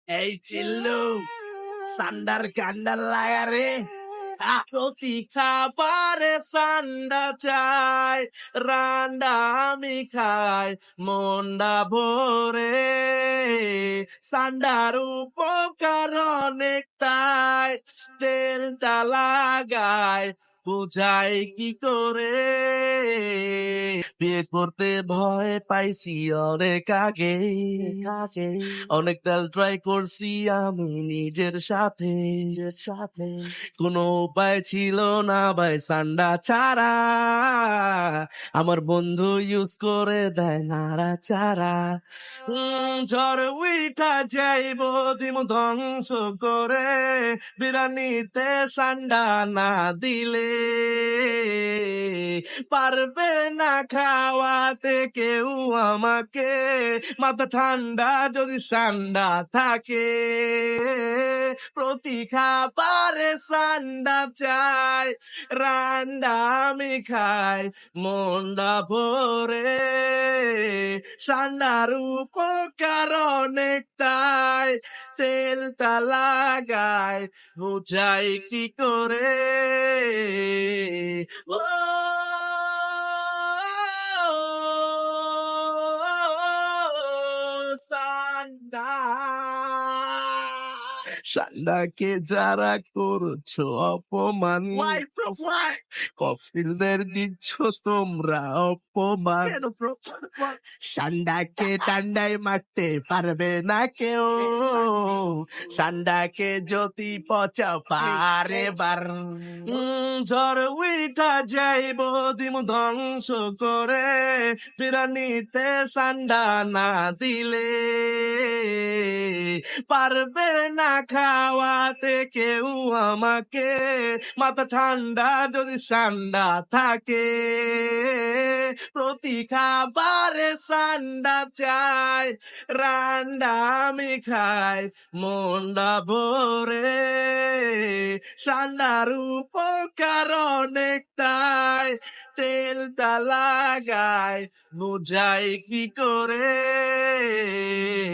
এই চিল্লু সান্ডার কান্ডার লাগারে প্রতি খাবারে সান্ডা চাই, রান্ডা আমি খাই মন্ডা ভরে, সান্ডার উপকার অনেক তাই, তেলটা লাগায় বুঝাই কি করে, বিয়ে করতে ভয় পাইছি অনেক আগে, অনেক তেল ট্রাই করছি আমি নিজের সাথে, কোনো উপায় ছিল না ভাই সান্ডা ছাড়া, আমার বন্ধু ইউজ করে দেয় নাড়া চারা, ঝড় উইঠা যাইব দিমু ধ্বংস করে, বিরানিতে সান্ডা না দিলে পারবে না খাওয়াতে কেউ আমাকে, মাথা ঠান্ডা যদি সান্ডা থাকে, প্রতি খাবারে সান্ডা চাই, রান্ডা আমি খাই মন্ডা ভরে, সান্ডার উপকার অনেক তাই, তেলটা লাগাই বুঝাই কি করে, ও সান্ডা, সান্ডাকে যারা করছো অপমান, কফিলদের দিচ্ছ তোমরা অপমান, সান্ডাকে টান্ডায় মারতে পারবে না কেউ, সান্ডাকে যদি পচাও পারে বার, ঝড় উইঠা যাইব দিমু ধ্বংস করে, বিরানিতে সান্ডা না দিলে পারবে না খাওয়াতে কেউ আমাকে, মাথা ঠান্ডা যদি সান্ডা থাকে, প্রতি খাবারে সান্ডা চাই, রান্ডা আমি খাই মন্ডা ভরে, সান্ডার উপকার অনেক তাই, তেলটা লাগাই বুঝাই কি করে।